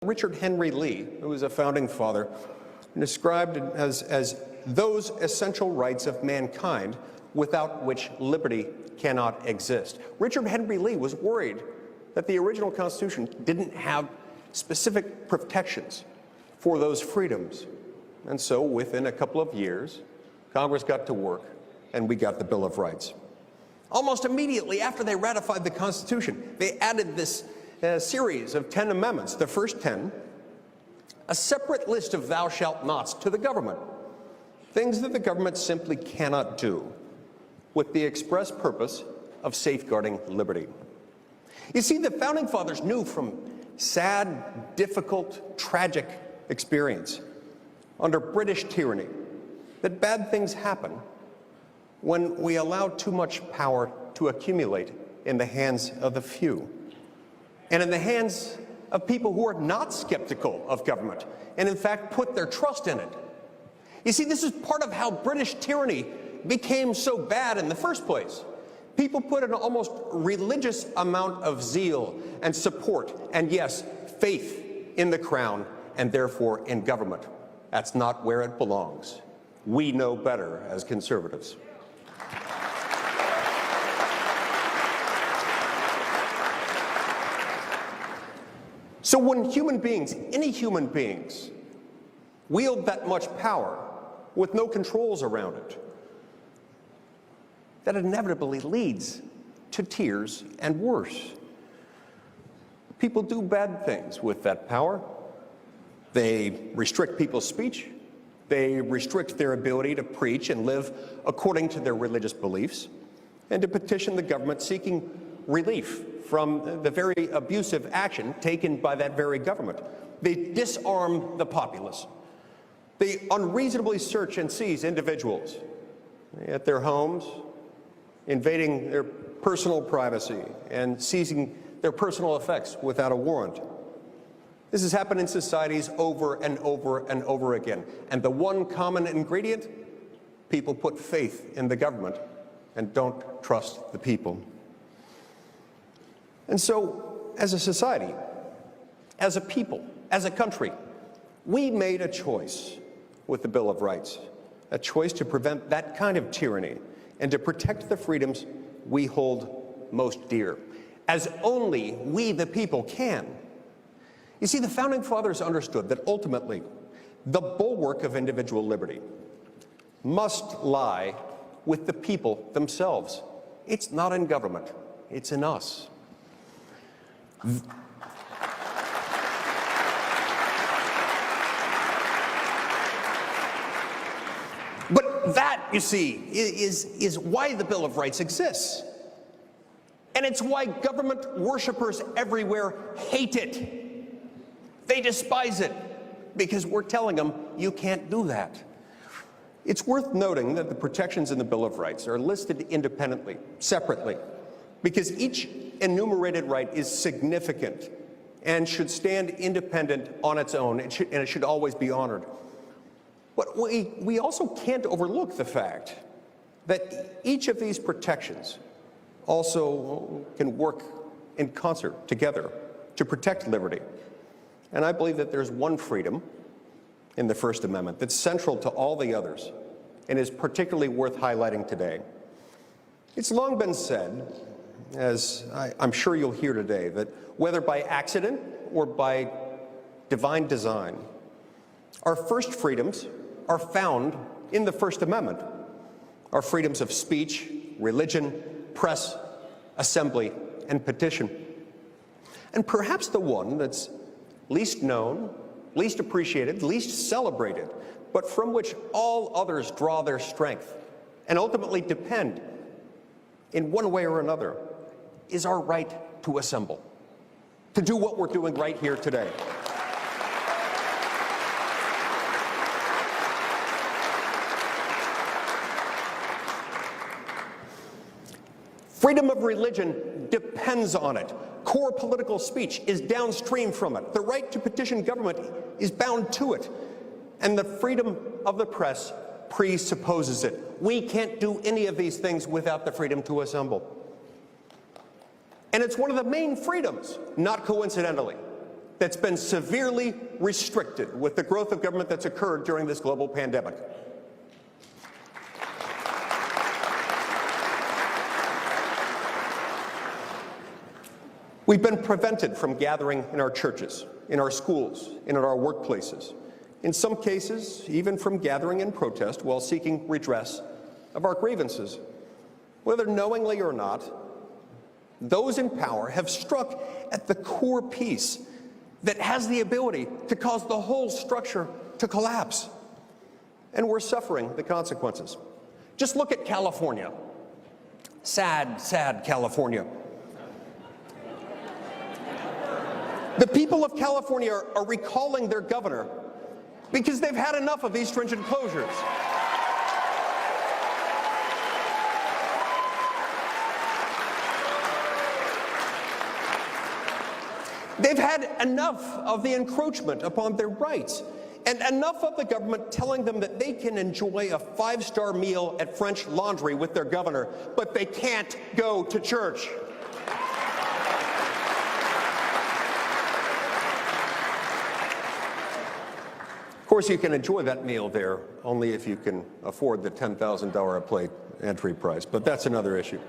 Richard Henry Lee, who was a founding father, described it as those essential rights of mankind without which liberty cannot exist. Richard Henry Lee was worried that the original Constitution didn't have specific protections for those freedoms. And so within a couple of years, Congress got to work and we got the Bill of Rights. Almost immediately after they ratified the Constitution, they added this series of 10 amendments, the first 10, a separate list of thou shalt nots to the government, things that the government simply cannot do, with the express purpose of safeguarding liberty. You see, the Founding Fathers knew from sad, difficult, tragic experience under British tyranny that bad things happen when we allow too much power to accumulate in the hands of the few and in the hands of people who are not skeptical of government and in fact put their trust in it. You see, this is part of how British tyranny became so bad in the first place. People put an almost religious amount of zeal and support and, yes, faith in the crown and therefore in government. That's not where it belongs. We know better as conservatives. So when human beings, any human beings, wield that much power with no controls around it, that inevitably leads to tears and worse. People do bad things with that power. They restrict people's speech. They restrict their ability to preach and live according to their religious beliefs and to petition the government seeking relief from the very abusive action taken by that very government. They disarm the populace. They unreasonably search and seize individuals at their homes, invading their personal privacy and seizing their personal effects without a warrant. This has happened in societies over and over and over again. And the one common ingredient, people put faith in the government and don't trust the people. And so, as a society, as a people, as a country, we made a choice with the Bill of Rights, a choice to prevent that kind of tyranny and to protect the freedoms we hold most dear, as only we the people can. You see, the Founding Fathers understood that ultimately the bulwark of individual liberty must lie with the people themselves. It's not in government, it's in us. But that, you see, is why the Bill of Rights exists. And it's why government worshipers everywhere hate it. They despise it because we're telling them you can't do that. It's worth noting that the protections in the Bill of Rights are listed independently, separately, because each enumerated right is significant and should stand independent on its own, and it should always be honored. But we also can't overlook the fact that each of these protections also can work in concert together to protect liberty. And I believe that there's one freedom in the First Amendment that's central to all the others and is particularly worth highlighting today. It's long been said, as I'm sure you'll hear today, that whether by accident or by divine design, our first freedoms are found in the First Amendment. Our freedoms of speech, religion, press, assembly, and petition. And perhaps the one that's least known, least appreciated, least celebrated, but from which all others draw their strength and ultimately depend in one way or another, is our right to assemble, to do what we're doing right here today. Freedom of religion depends on it. Core political speech is downstream from it. The right to petition government is bound to it. And the freedom of the press presupposes it. We can't do any of these things without the freedom to assemble. And it's one of the main freedoms, not coincidentally, that's been severely restricted with the growth of government that's occurred during this global pandemic. We've been prevented from gathering in our churches, in our schools, and in our workplaces. In some cases, even from gathering in protest while seeking redress of our grievances. Whether knowingly or not, those in power have struck at the core piece that has the ability to cause the whole structure to collapse. And we're suffering the consequences. Just look at California. Sad, sad California. The people of California are recalling their governor because they've had enough of these stringent closures. They've had enough of the encroachment upon their rights and enough of the government telling them that they can enjoy a 5-star meal at French Laundry with their governor, but they can't go to church. Of course, you can enjoy that meal there only if you can afford the $10,000 a plate entry price, but that's another issue.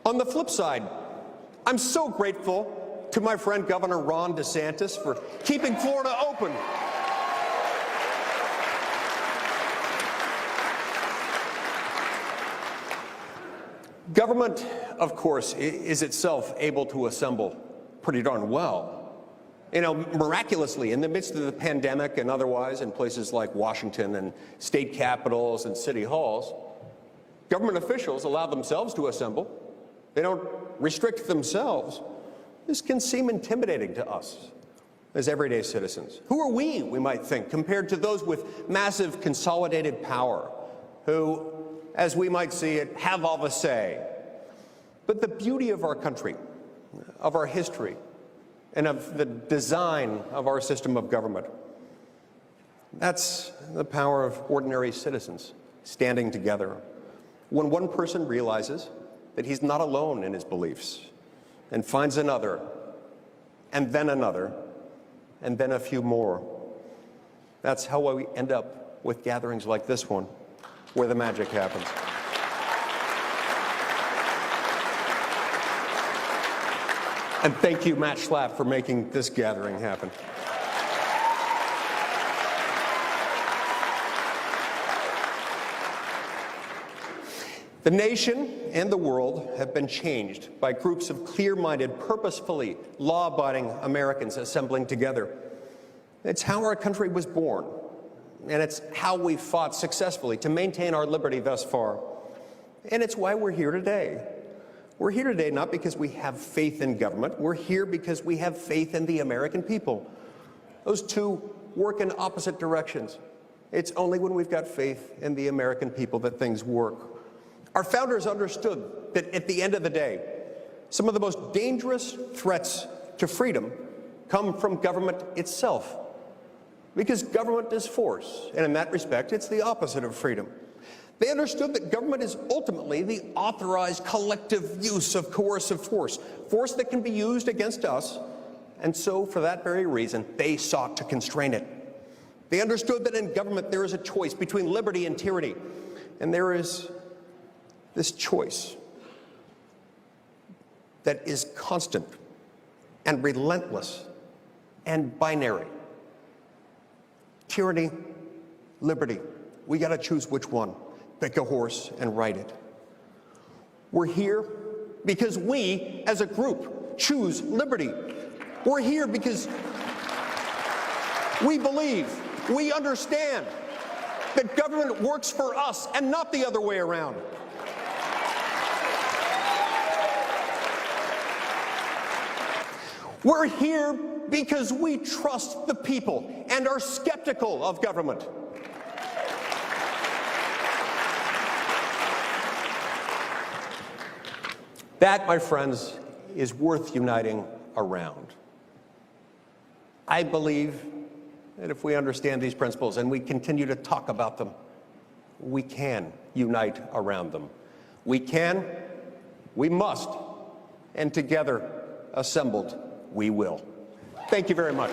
On the flip side, I'm so grateful to my friend Governor Ron DeSantis for keeping Florida open. Government, of course, is itself able to assemble pretty darn well. You know, miraculously, in the midst of the pandemic and otherwise, in places like Washington and state capitals and city halls, government officials allow themselves to assemble. They don't restrict themselves. This can seem intimidating to us as everyday citizens. Who are we might think, compared to those with massive consolidated power, who, as we might see it, have all the say? But the beauty of our country, of our history, and of the design of our system of government, that's the power of ordinary citizens standing together. When one person realizes that he's not alone in his beliefs and finds another, and then another, and then a few more, that's how we end up with gatherings like this one, where the magic happens. And thank you, Matt Schlapp, for making this gathering happen. The nation and the world have been changed by groups of clear-minded, purposefully law-abiding Americans assembling together. It's how our country was born, and it's how we've fought successfully to maintain our liberty thus far. And it's why we're here today. We're here today not because we have faith in government. We're here because we have faith in the American people. Those two work in opposite directions. It's only when we've got faith in the American people that things work. Our founders understood that at the end of the day, some of the most dangerous threats to freedom come from government itself. Because government is force, and in that respect, it's the opposite of freedom. They understood that government is ultimately the authorized collective use of coercive force, force that can be used against us, and so for that very reason, they sought to constrain it. They understood that in government there is a choice between liberty and tyranny, and there is this choice that is constant and relentless and binary. Tyranny, liberty. We got to choose which one. Pick a horse and ride it. We're here because we, as a group, choose liberty. We're here because we believe, we understand that government works for us and not the other way around. We're here because we trust the people and are skeptical of government. That, my friends, is worth uniting around. I believe that if we understand these principles and we continue to talk about them, we can unite around them. We can, we must, and together, assembled, we will. Thank you very much.